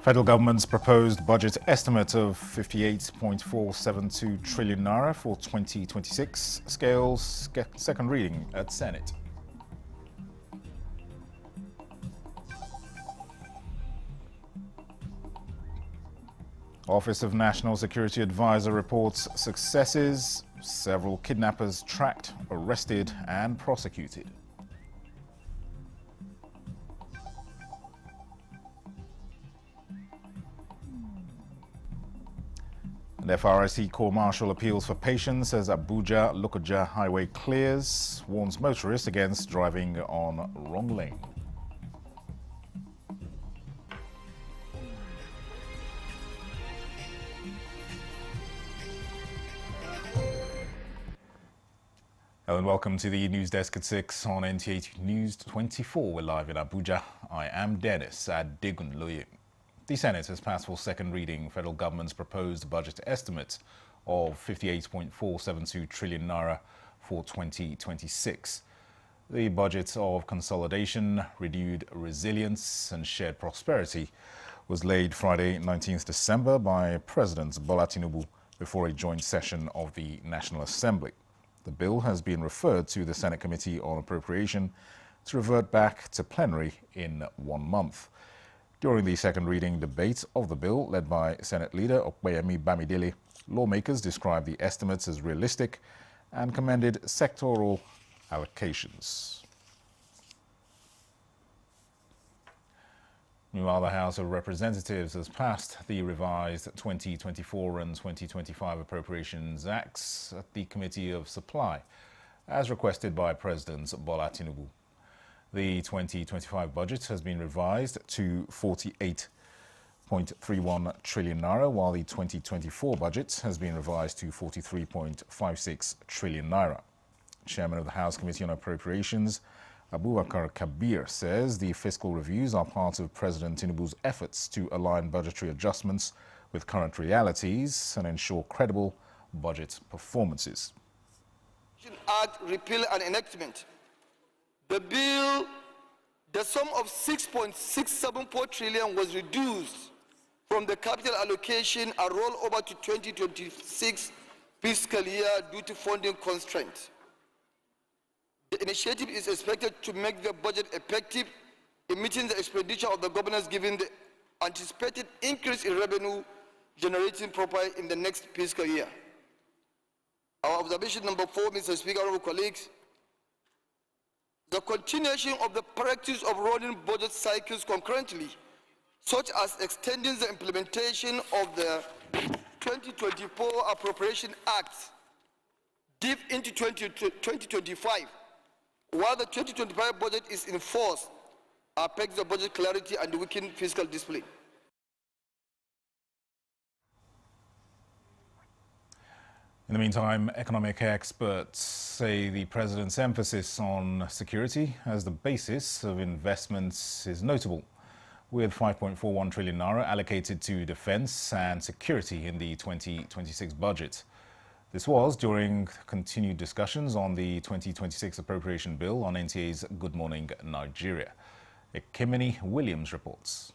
Federal government's proposed budget estimate of 58.472 trillion naira for 2026 scales second reading at Senate. Office of National Security Advisor reports successes, several kidnappers tracked, arrested and prosecuted. And FRSC Court Martial appeals for patience as Abuja-Lokoja highway clears, warns motorists against driving on wrong lane. Hello and welcome to the News Desk at 6 on NTA News24. We're live in Abuja. I am Dennis Adegunloye. The Senate has passed for second reading federal government's proposed budget estimate of 58.472 trillion naira for 2026. The budget of consolidation, renewed resilience and shared prosperity was laid Friday, 19th December by President Bola Tinubu before a joint session of the National Assembly. The bill has been referred to the Senate Committee on Appropriation to revert back to plenary in 1 month. During the second reading debate of the bill, led by Senate Leader Opeyemi Bamidele, lawmakers described the estimates as realistic and commended sectoral allocations. Meanwhile, the House of Representatives has passed the revised 2024 and 2025 Appropriations Acts at the Committee of Supply, as requested by President Bola Tinubu. The 2025 budget has been revised to 48.31 trillion naira, while the 2024 budget has been revised to 43.56 trillion naira. Chairman of the House Committee on Appropriations, Abubakar Kabir, says the fiscal reviews are part of President Tinubu's efforts to align budgetary adjustments with current realities and ensure credible budget performances. Act repeal and enactment. The bill, the sum of 6.674 trillion was reduced from the capital allocation and rolled over to 2026 fiscal year due to funding constraints. The initiative is expected to make the budget effective in meeting the expenditure of the governors given the anticipated increase in revenue generating profile in the next fiscal year. Our observation number 4, Mr. Speaker, honorable colleagues, the continuation of the practice of rolling budget cycles concurrently, such as extending the implementation of the 2024 Appropriation Act deep into 2025, while the 2025 budget is in force, affects the budget clarity and weaken fiscal discipline. In the meantime, economic experts say the president's emphasis on security as the basis of investments is notable, with 5.41 trillion naira allocated to defense and security in the 2026 budget. This was during continued discussions on the 2026 appropriation bill on NTA's Good Morning Nigeria. Ekemini Williams reports.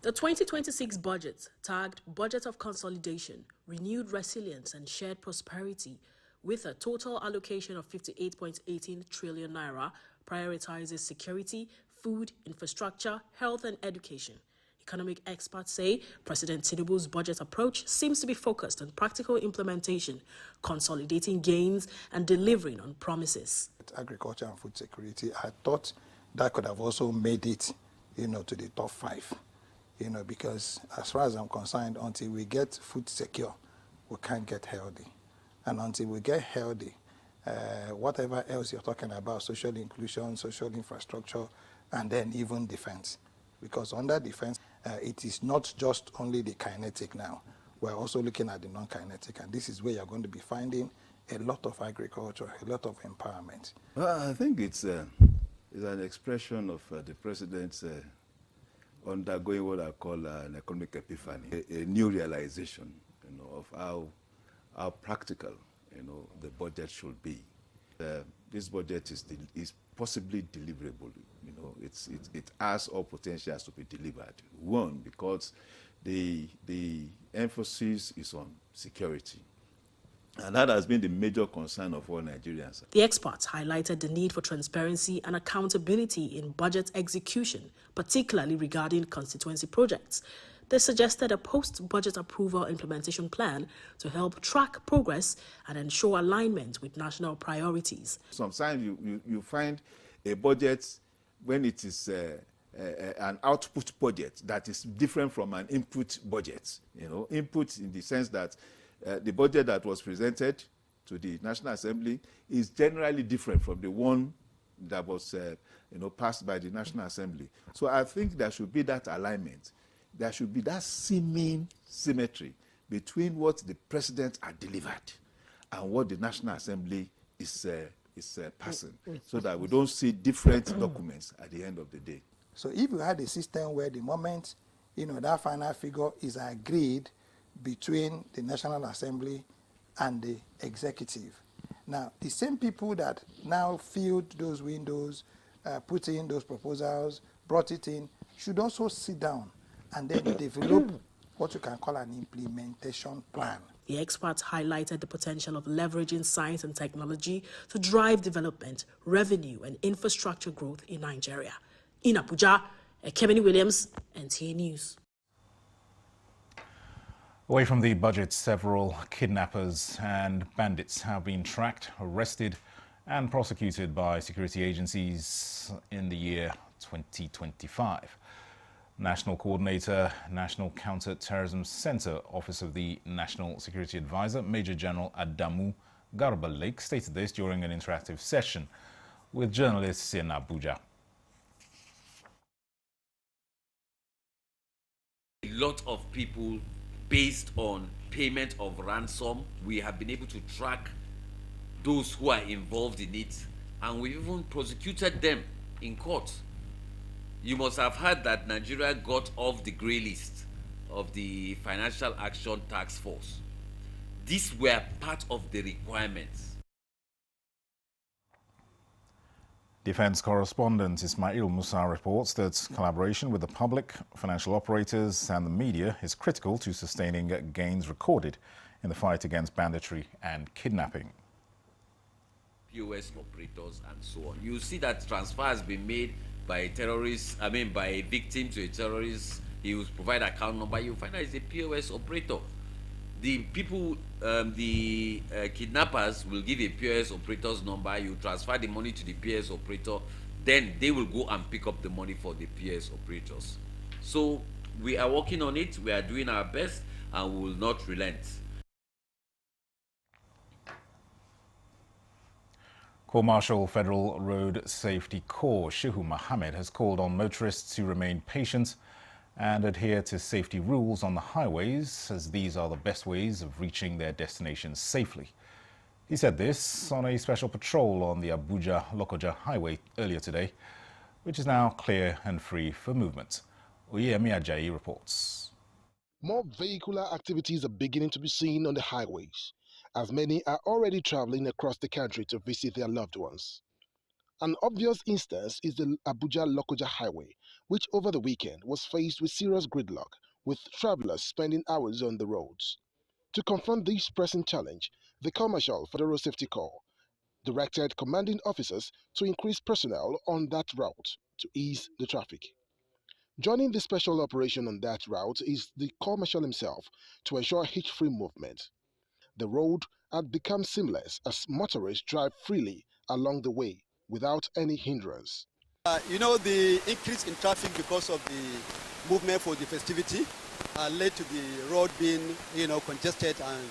The 2026 budget, tagged Budget of Consolidation, Renewed Resilience and Shared Prosperity, with a total allocation of 58.18 trillion naira, prioritizes security, food, infrastructure, health and education. Economic experts say President Tinubu's budget approach seems to be focused on practical implementation, consolidating gains and delivering on promises. Agriculture and food security, I thought that could have also made it, to the top 5, because as far as I'm concerned, until we get food secure, we can't get healthy. And until we get healthy, whatever else you're talking about, social inclusion, social infrastructure, and then even defense. Because under defense, it is not just only the kinetic now. We're also looking at the non-kinetic, and this is where you're going to be finding a lot of agriculture, a lot of empowerment. Well, I think it's an expression of the president's undergoing what I call an economic epiphany, a new realization, of how practical, the budget should be. this budget is possibly deliverable. You know, it has all potentials to be delivered. One, because the emphasis is on security. And that has been the major concern of all Nigerians. The experts highlighted the need for transparency and accountability in budget execution, particularly regarding constituency projects. They suggested a post-budget approval implementation plan to help track progress and ensure alignment with national priorities. Sometimes you find a budget when it is an output budget that is different from an input budget. You know, input in the sense that the budget that was presented to the National Assembly is generally different from the one that was passed by the National Assembly. So I think there should be that alignment. There should be that seeming symmetry between what the president had delivered and what the National Assembly is passing, so that we don't see different documents at the end of the day. So if you had a system where the moment, that final figure is agreed between the National Assembly and the executive. Now, the same people that now filled those windows, put in those proposals, brought it in, should also sit down and then develop what you can call an implementation plan. The experts highlighted the potential of leveraging science and technology to drive development, revenue, and infrastructure growth in Nigeria. In Abuja, Kemini Williams, NTA News. Away from the budget, several kidnappers and bandits have been tracked, arrested, and prosecuted by security agencies in the year 2025. National Coordinator, National Counter-Terrorism Center, Office of the National Security Advisor, Major General Adamu Garba Lake, stated this during an interactive session with journalists in Abuja. A lot of people, based on payment of ransom, we have been able to track those who are involved in it, and we even prosecuted them in court. You must have heard that Nigeria got off the grey list of the Financial Action Task Force. These were part of the requirements. Defense correspondent Ismail Musa reports that collaboration with the public, financial operators and the media is critical to sustaining gains recorded in the fight against banditry and kidnapping. POS operators and so on. You see that transfer has been made by a terrorist, by a victim to a terrorist. He will provide account number. You find that it's a POS operator. The people, kidnappers will give a POS operator's number. You transfer the money to the POS operator. Then they will go and pick up the money for the POS operators. So we are working on it. We are doing our best and we will not relent. Corps Marshal Federal Road Safety Corps Shehu Mohammed has called on motorists to remain patient and adhere to safety rules on the highways, as these are the best ways of reaching their destinations safely. He said this on a special patrol on the Abuja-Lokoja highway earlier today, which is now clear and free for movement. Oyemi Ajayi reports. More vehicular activities are beginning to be seen on the highways, as many are already traveling across the country to visit their loved ones. An obvious instance is the Abuja-Lokoja highway, which over the weekend was faced with serious gridlock, with travelers spending hours on the roads. To confront this pressing challenge, the Corps Marshal Federal Safety Corps directed commanding officers to increase personnel on that route to ease the traffic. Joining the special operation on that route is the Corps Marshal himself to ensure hitch-free movement. The road had become seamless as motorists drive freely along the way without any hindrance. The increase in traffic because of the movement for the festivity led to the road being, congested and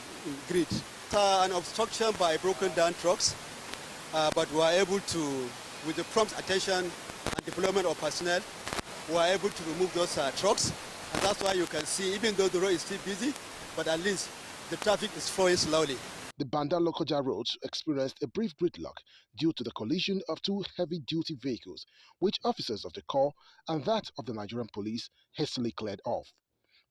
grid. An obstruction by broken down trucks, but we were able to, with the prompt attention and deployment of personnel, we were able to remove those trucks. And that's why you can see, even though the road is still busy, but at least the traffic is flowing slowly. The Banda-Lokoja road experienced a brief gridlock due to the collision of two heavy-duty vehicles, which officers of the Corps and that of the Nigerian police hastily cleared off.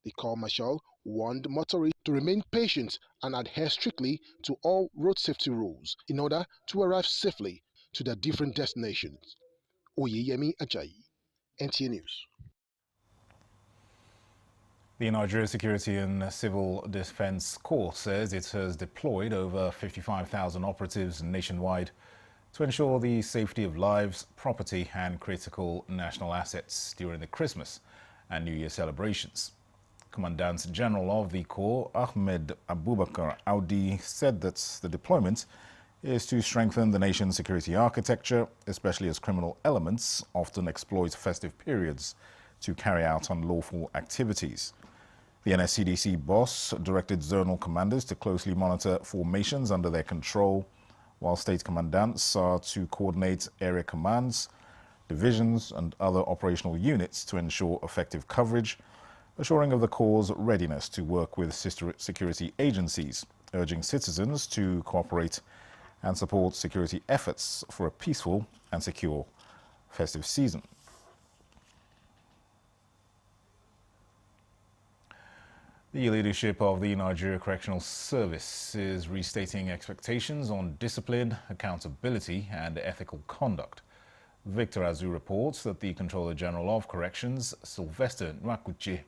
The Corps Marshal warned motorists to remain patient and adhere strictly to all road safety rules in order to arrive safely to their different destinations. Oyeyemi Ajayi, NTA News. The Nigeria Security and Civil Defense Corps says it has deployed over 55,000 operatives nationwide to ensure the safety of lives, property and critical national assets during the Christmas and New Year celebrations. Commandant General of the Corps, Ahmed Abubakar Audi, said that the deployment is to strengthen the nation's security architecture, especially as criminal elements often exploit festive periods to carry out unlawful activities. The NSCDC boss directed zonal commanders to closely monitor formations under their control, while state commandants are to coordinate area commands, divisions and other operational units to ensure effective coverage, assuring of the Corps' readiness to work with sister security agencies, urging citizens to cooperate and support security efforts for a peaceful and secure festive season. The leadership of the Nigeria Correctional Service is restating expectations on discipline, accountability and ethical conduct. Victor Azu reports that the Controller General of Corrections, Sylvester Nwakuche,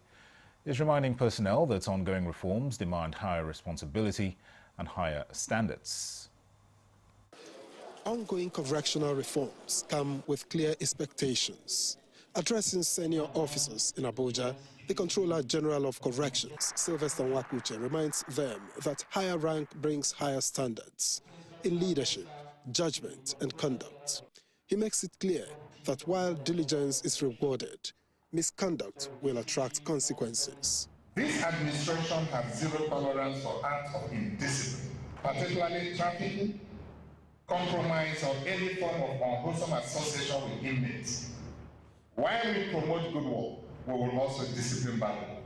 is reminding personnel that ongoing reforms demand higher responsibility and higher standards. Ongoing correctional reforms come with clear expectations. Addressing senior officers in Abuja, the Controller General of Corrections, Sylvester Nwakuche, reminds them that higher rank brings higher standards in leadership, judgment, and conduct. He makes it clear that while diligence is rewarded, misconduct will attract consequences. This administration has zero tolerance for acts of indiscipline, particularly trafficking, compromise, or any form of unwholesome association with inmates. While we promote good work, we will also discipline bad work.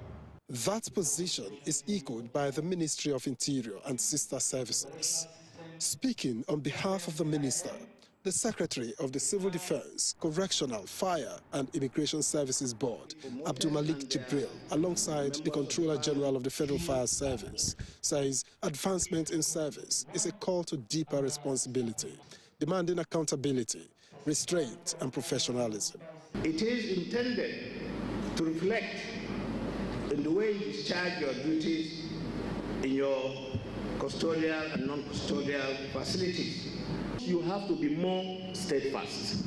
That position is echoed by the Ministry of Interior and sister services. Speaking on behalf of the Minister, the Secretary of the Civil Defense, Correctional, Fire and Immigration Services Board, Abdulmalik Jibril, alongside the Controller General of the Federal Fire Service, says advancement in service is a call to deeper responsibility, demanding accountability, restraint and professionalism. It is intended to reflect in the way you discharge your duties in your custodial and non-custodial facilities. You have to be more steadfast.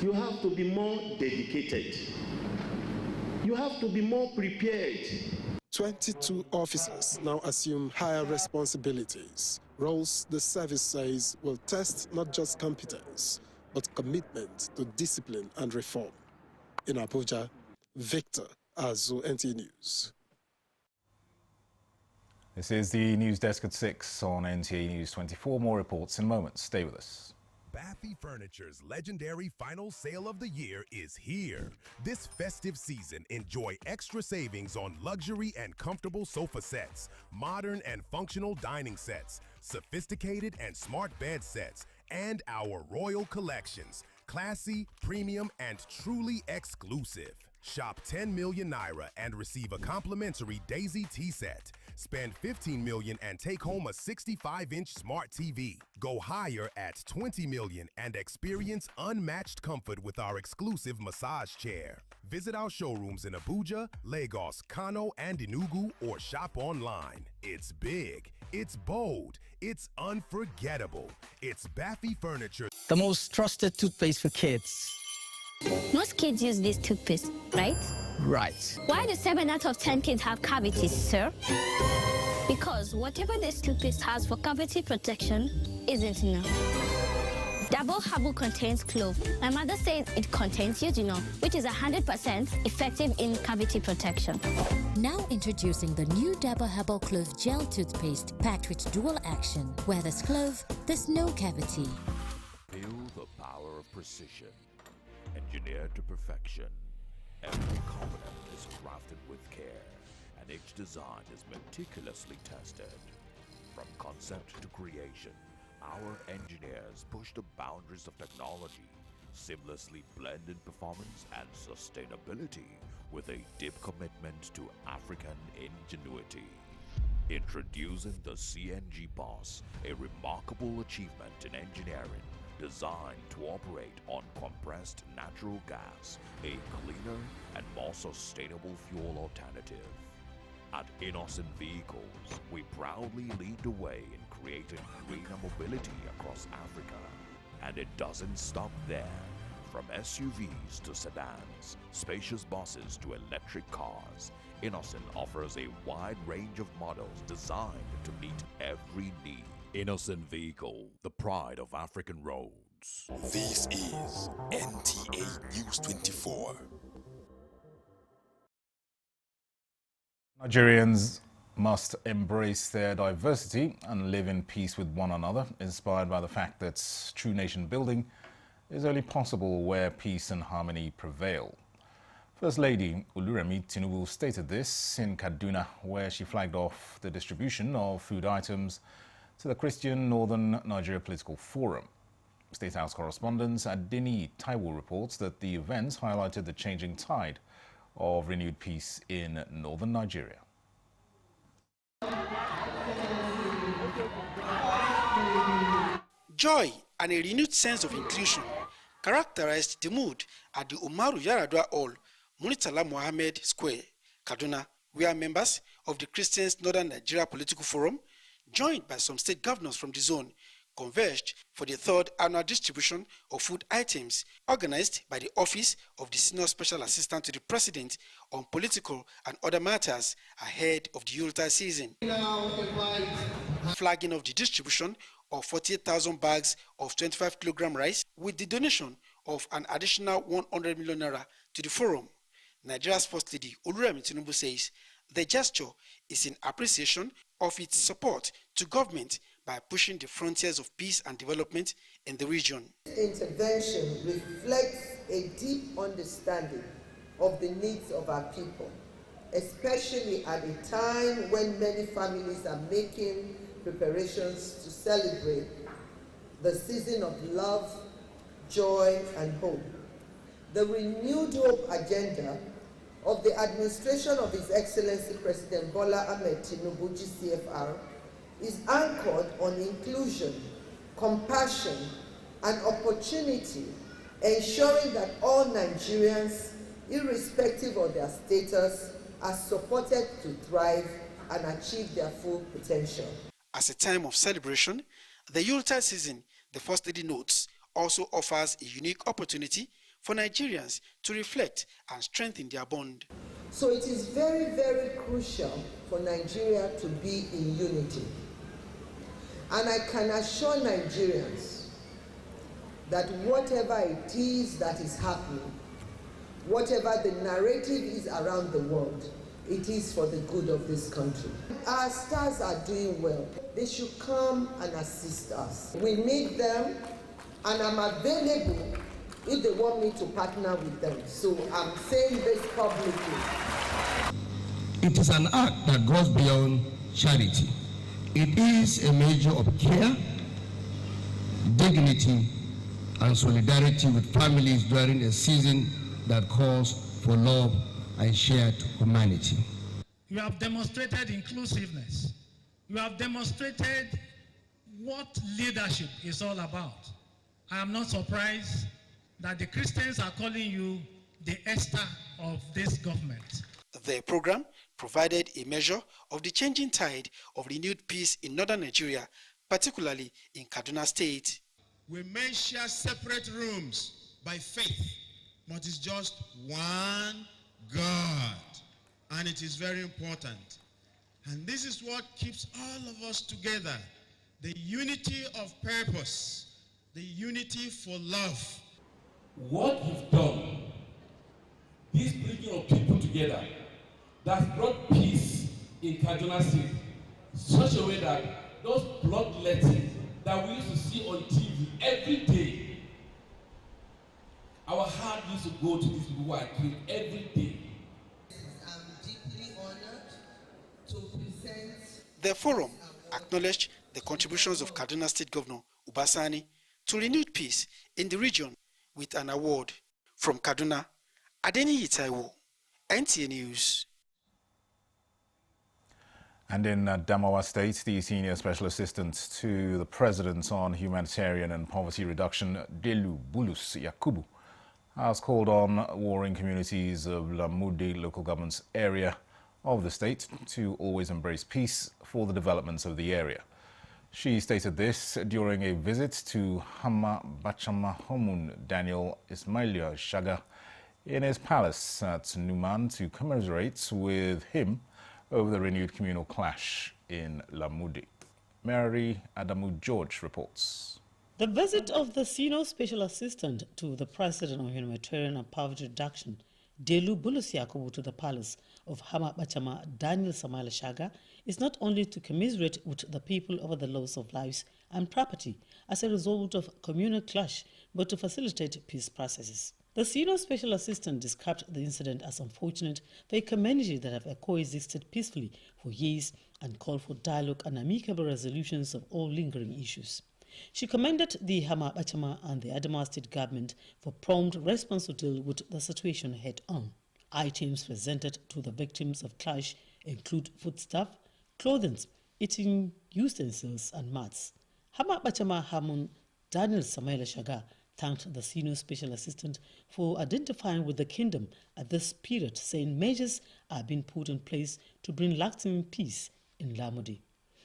You have to be more dedicated. You have to be more prepared. 22 officers now assume higher responsibilities, roles the service says will test not just competence, but commitment to discipline and reform. In Abuja, Victor Azu, NTA News. This is the news desk at 6 on NTA News24. More reports in moments. Stay with us. Baffy Furniture's legendary final sale of the year is here. This festive season, enjoy extra savings on luxury and comfortable sofa sets, modern and functional dining sets, sophisticated and smart bed sets, and our royal collections. Classy, premium, and truly exclusive. Shop 10 million naira and receive a complimentary Daisy tea set. Spend 15 million and take home a 65-inch smart TV. Go higher at 20 million and experience unmatched comfort with our exclusive massage chair. Visit our showrooms in Abuja, Lagos, Kano, and Enugu, or shop online. It's big, it's bold, it's unforgettable. It's Baffy Furniture. The most trusted toothpaste for kids. Most kids use this toothpaste, right? Right. Why do 7 out of 10 kids have cavities, sir? Because whatever this toothpaste has for cavity protection isn't enough. Double Herbal contains clove. My mother says it contains eugenol, which is 100% effective in cavity protection. Now introducing the new Double Herbal Clove Gel Toothpaste, packed with dual action. Where there's clove, there's no cavity. Feel the power of precision. Engineered to perfection. Every component is crafted with care, and each design is meticulously tested. From concept to creation, our engineers push the boundaries of technology, seamlessly blending performance and sustainability with a deep commitment to African ingenuity. Introducing the CNG Boss, a remarkable achievement in engineering designed to operate on compressed natural gas, a cleaner and more sustainable fuel alternative. At Innocent Vehicles, we proudly lead the way in creating greener mobility across Africa. And it doesn't stop there. From SUVs to sedans, spacious buses to electric cars, Innocent offers a wide range of models designed to meet every need. Innocent Vehicle, the pride of African roads. This is NTA News24. Nigerians must embrace their diversity and live in peace with one another, inspired by the fact that true nation building is only possible where peace and harmony prevail. First Lady Oluremi Tinubu stated this in Kaduna, where she flagged off the distribution of food items to the Christian Northern Nigeria Political Forum. State House correspondent Adeni Taiwo reports that the events highlighted the changing tide of renewed peace in northern Nigeria. Joy and a renewed sense of inclusion characterized the mood at the Umaru Yaradua Hall, Munitala Mohammed Square, Kaduna, where members of the Christians Northern Nigeria Political Forum, joined by some state governors from the zone, converged for the third annual distribution of food items organized by the Office of the Senior Special Assistant to the President on Political and Other Matters ahead of the Yuletide season. Flagging of the distribution of 48,000 bags of 25 kilogram rice with the donation of an additional 100 million naira to the forum. Nigeria's First Lady Oluremi Tinubu says the gesture is in appreciation of its support to government by pushing the frontiers of peace and development in the region. Intervention reflects a deep understanding of the needs of our people, especially at a time when many families are making preparations to celebrate the season of love, joy, and hope. The renewed hope agenda of the administration of His Excellency President Bola Ahmed Tinubu GCFR is anchored on inclusion, compassion, and opportunity, ensuring that all Nigerians, irrespective of their status, are supported to thrive and achieve their full potential. As a time of celebration, the Yuletide season, the First Lady notes, also offers a unique opportunity for Nigerians to reflect and strengthen their bond. So it is very, very crucial for Nigeria to be in unity. And I can assure Nigerians that whatever it is that is happening, whatever the narrative is around the world, it is for the good of this country. Our stars are doing well. They should come and assist us. We need them, and I'm available if they want me to partner with them. So I'm saying this publicly. It is an act that goes beyond charity. It is a measure of care, dignity, and solidarity with families during a season that calls for love and shared humanity. You have demonstrated inclusiveness. You have demonstrated what leadership is all about. I am not surprised that the Christians are calling you the Esther of this government. The program provided a measure of the changing tide of renewed peace in northern Nigeria, particularly in Kaduna State. We may share separate rooms by faith, but it's just one God, and it is very important. And this is what keeps all of us together, the unity of purpose, the unity for love. What you've done, this bringing of people together, that brought peace in Kaduna State, such a way that those bloodletting that we used to see on TV every day, our heart used to go to these people who are killed every day. I'm deeply honored to present. The forum acknowledged the contributions of Kaduna State Governor Ubasani to renewed peace in the region with an award. From Kaduna, Adeni Taiwo, NTA News. And in Adamawa State, the Senior Special Assistant to the President on Humanitarian and Poverty Reduction, Delu Bulus Yakubu, has called on warring communities of Lamudi local government's area of the state to always embrace peace for the developments of the area. She stated this during a visit to Hama Bachama Homun Daniel Ismailia Shaga in his palace at Numan to commemorate with him over the renewed communal clash in Lamudi. Mary Adamu George reports. The visit of the Senior Special Assistant to the President on Humanitarian and Poverty Reduction, Delu Bulus Yakubu, to the palace of Hama Bachama Daniel Ismailia Shaga is not only to commiserate with the people over the loss of lives and property as a result of communal clash, but to facilitate peace processes. The Senior Special Assistant described the incident as unfortunate for a community that have coexisted peacefully for years and called for dialogue and amicable resolutions of all lingering issues. She commended the Hama Bachama and the Adamawa State government for prompt response to deal with the situation head-on. Items presented to the victims of clash include foodstuff, clothing, eating utensils and mats. Hama Bachama Hamun Daniel Ismailia Shaga thanked the Senior Special Assistant for identifying with the kingdom at this period, saying measures are being put in place to bring lasting peace in Lamudi.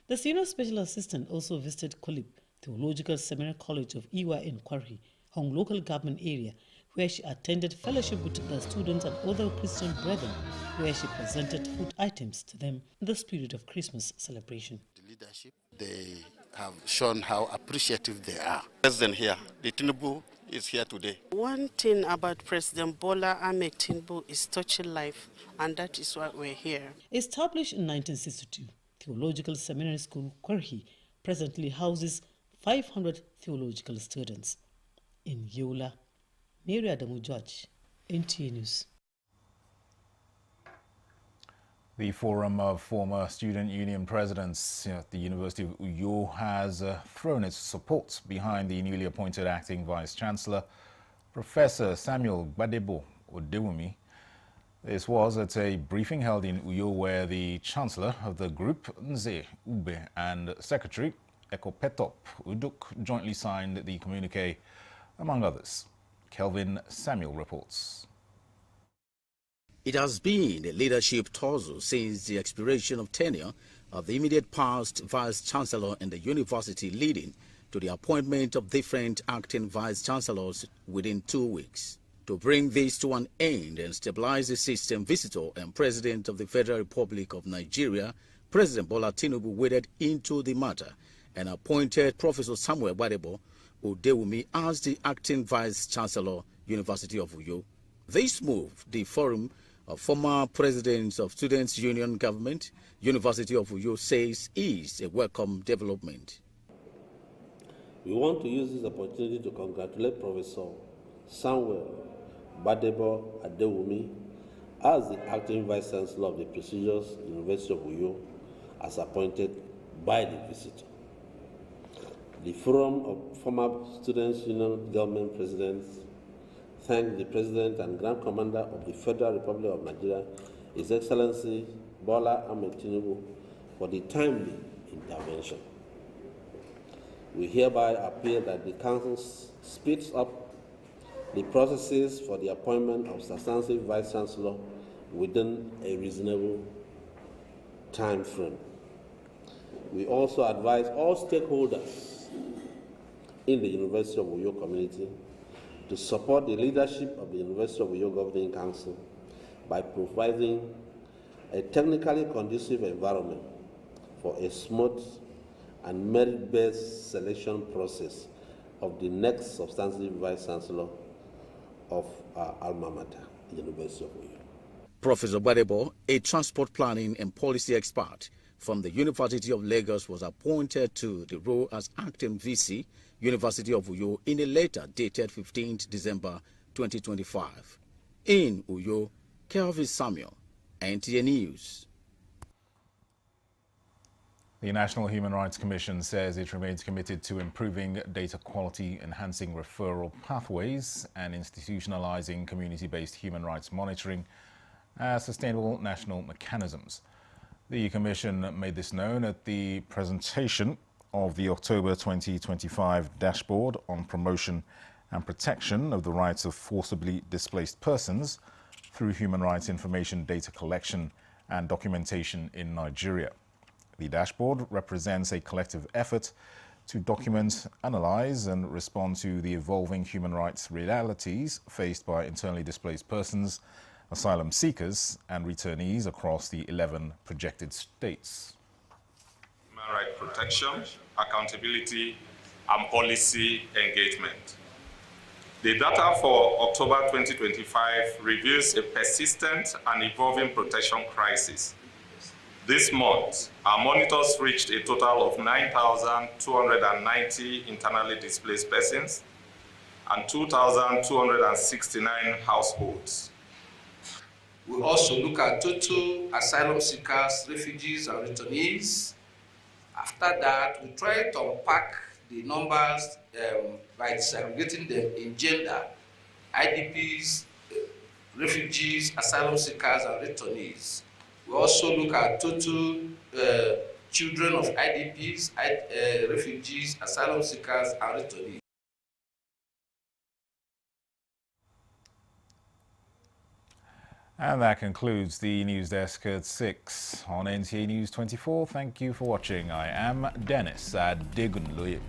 The Senior Special Assistant also visited Kolib Theological Seminary College of Iwa in Kwarhi, Hong local government area, where she attended fellowship with the students and other Christian brethren, where she presented food items to them in the spirit of Christmas celebration. The leadership, they have shown how appreciative they are. President here, the Tinubu is here today. One thing about President Bola Ahmed Tinubu is touching life, and that is why we're here. Established in 1962, Theological Seminary School Kwarhi presently houses 500 theological students. In Yola, Mary Adamu George, NTA News. The Forum of Former Student Union Presidents at the University of Uyo has thrown its support behind the newly appointed acting Vice-Chancellor, Professor Samuel Gbadebo Odewumi. This was at a briefing held in Uyo where the Chancellor of the group, Nze Ube, and Secretary, Ekopetop Uduk, jointly signed the communique, among others. Kelvin Samuel reports. It has been a leadership torso since the expiration of tenure of the immediate past Vice-Chancellor in the university, leading to the appointment of different acting Vice-Chancellors within 2 weeks. To bring this to an end and stabilize the system, visitor and President of the Federal Republic of Nigeria, President Bola Tinubu, waded into the matter and appointed Professor Samuel Gbadebo Odewumi as the acting Vice-Chancellor, University of Uyo. This move, the Forum of Former Presidents of Students' Union Government, University of Uyo, says is a welcome development. We want to use this opportunity to congratulate Professor Samuel Gbadebo Odewumi as the acting Vice-Chancellor of the prestigious University of Uyo as appointed by the visitor. The Forum of Former Students' Union Government Presidents thank the President and Grand Commander of the Federal Republic of Nigeria, His Excellency Bola Ahmed Tinubu, for the timely intervention. We hereby appeal that the Council speeds up the processes for the appointment of substantive Vice-Chancellor within a reasonable time frame. We also advise all stakeholders in the University of Uyo community to support the leadership of the University of Uyo Governing Council by providing a technically conducive environment for a smooth and merit-based selection process of the next substantive Vice-Chancellor of our alma mater, the University of Uyo. Professor Gbadebo, a transport planning and policy expert from the University of Lagos, was appointed to the role as acting VC, University of Uyo, in a letter dated 15th December 2025. In Uyo, Kelvin Samuel, NTA News. The National Human Rights Commission says it remains committed to improving data quality, enhancing referral pathways, and institutionalizing community-based human rights monitoring as sustainable national mechanisms. The Commission made this known at the presentation of the October 2025 Dashboard on Promotion and Protection of the Rights of Forcibly Displaced Persons through Human Rights Information Data Collection and Documentation in Nigeria. The dashboard represents a collective effort to document, analyze, and respond to the evolving human rights realities faced by internally displaced persons, asylum seekers, and returnees across the 11 projected states. Human rights protection, accountability, and policy engagement. The data for October 2025 reveals a persistent and evolving protection crisis. This month, our monitors reached a total of 9,290 internally displaced persons and 2,269 households. We also look at total asylum seekers, refugees, and returnees. After that, we try to unpack the numbers by segregating them in gender, IDPs, refugees, asylum seekers, and returnees. We also look at total children of IDPs, refugees, asylum seekers, and returnees. And that concludes the news desk at 6 on NTA News 24. Thank you for watching. I am Dennis Adegunloye.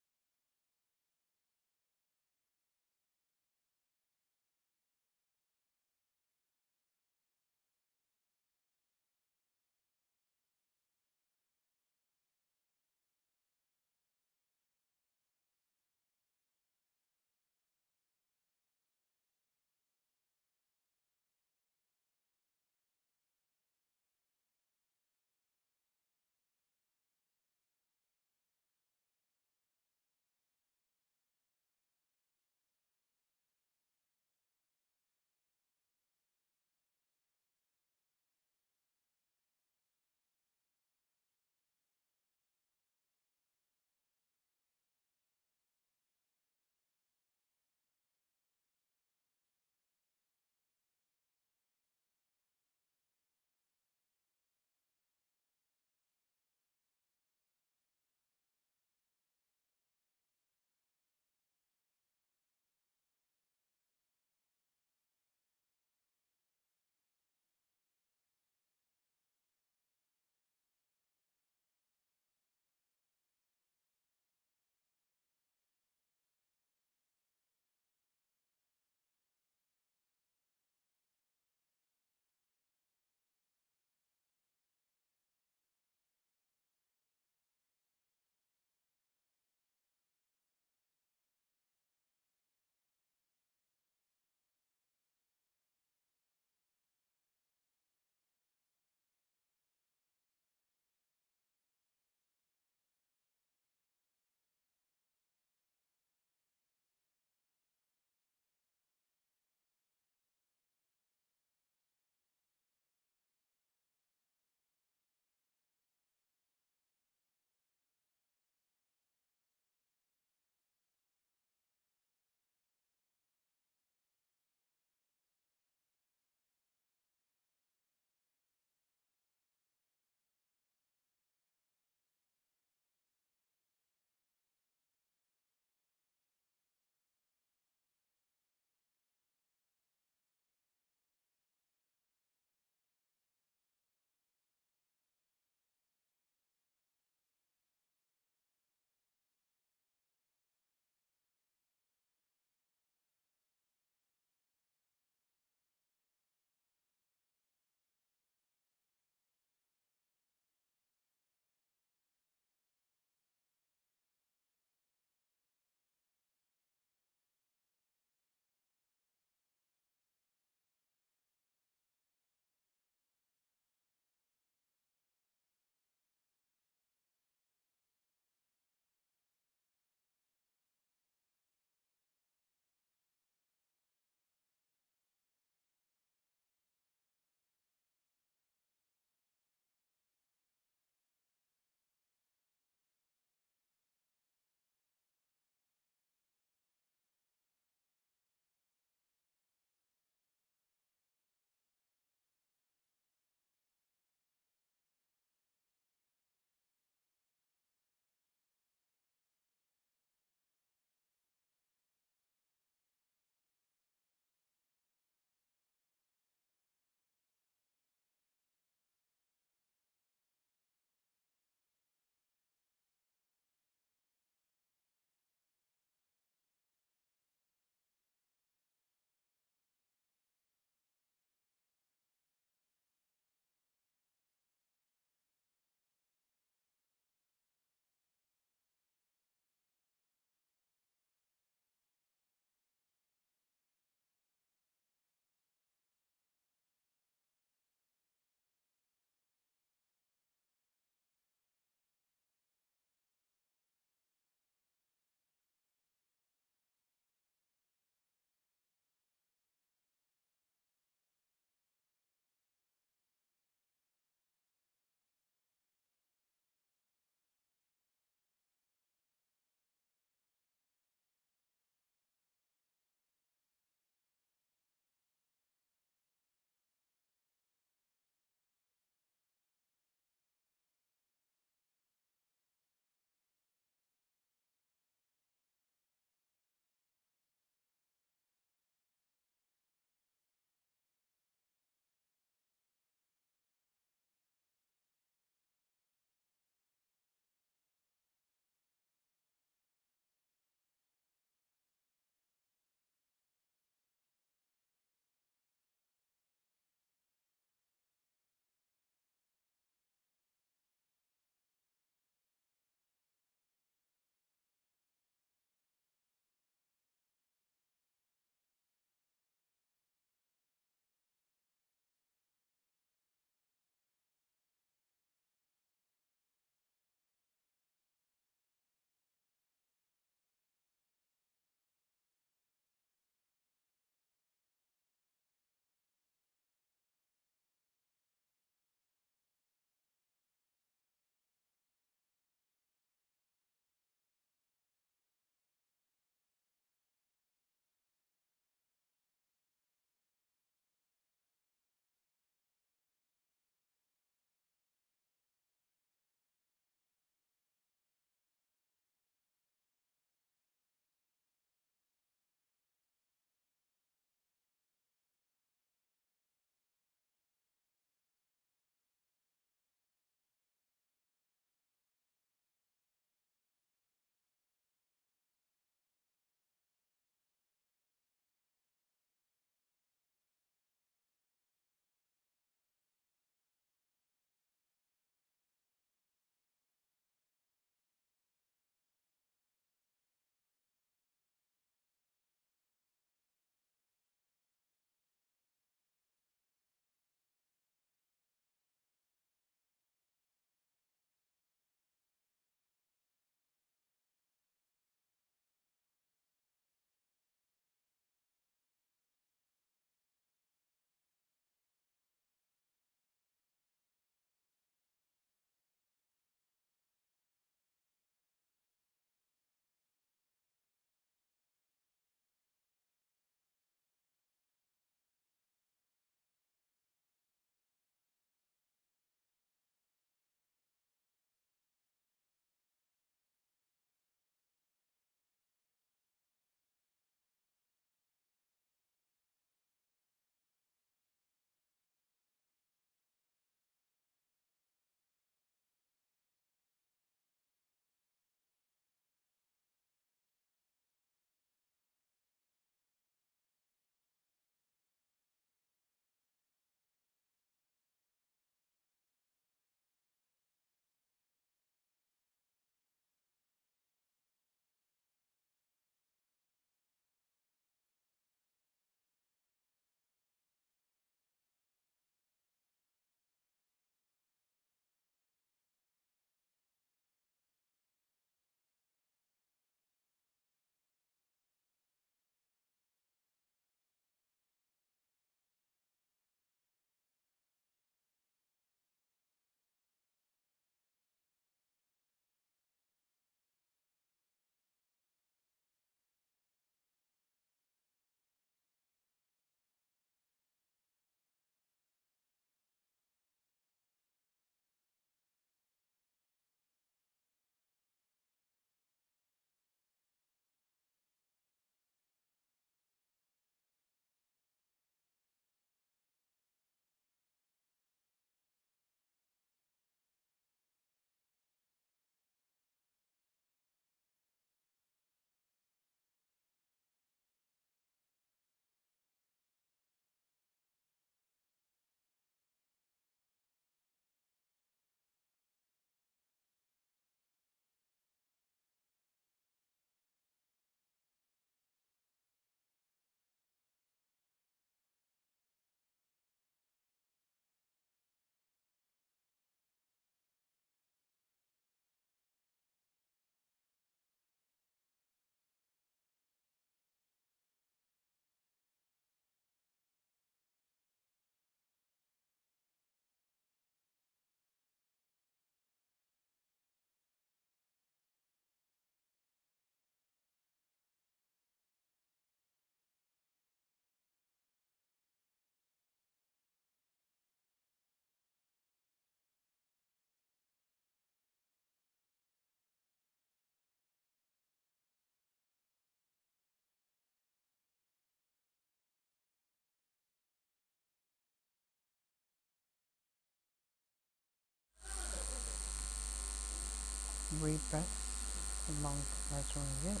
breathe breath, the lung naturally hit.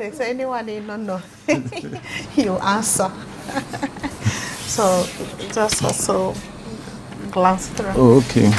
If anyone you don't know, you answer. So just also glance through. Oh, okay.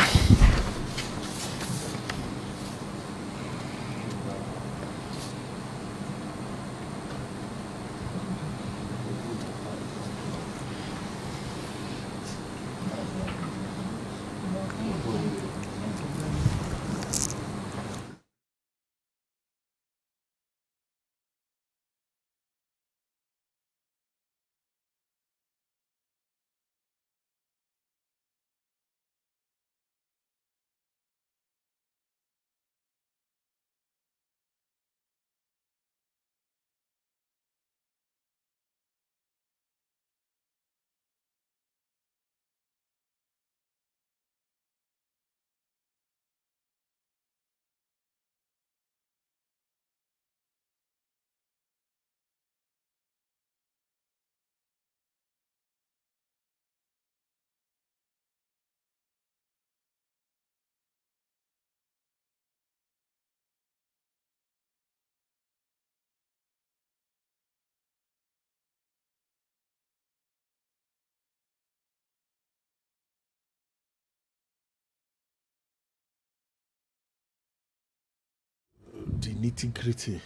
The nitty-gritty,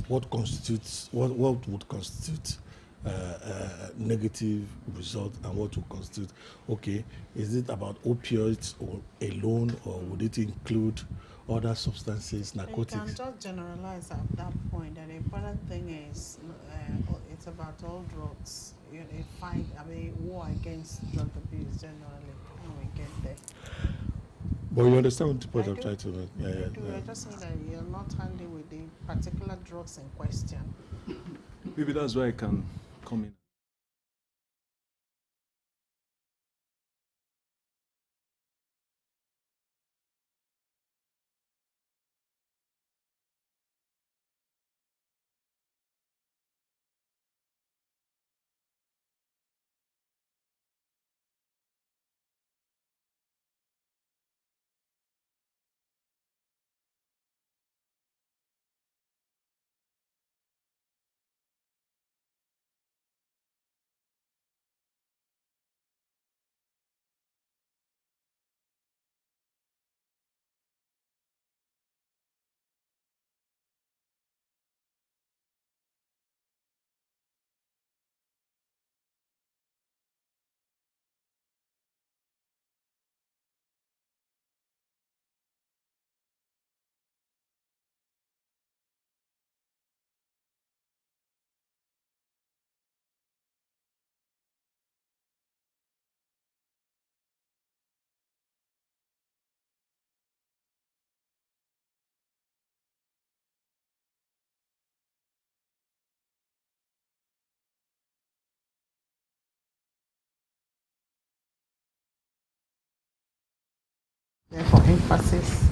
what would constitute negative result and what would constitute, okay, is it about opioids or alone, or would it include other substances, narcotics? You can just generalize at that point, and the important thing is it's about all drugs. You find, war against drug abuse generally, when we get there. But you understand the point I'm trying to make? We're just saying that you're not handling with the particular drugs in question. Maybe that's why I can come in. For emphasis.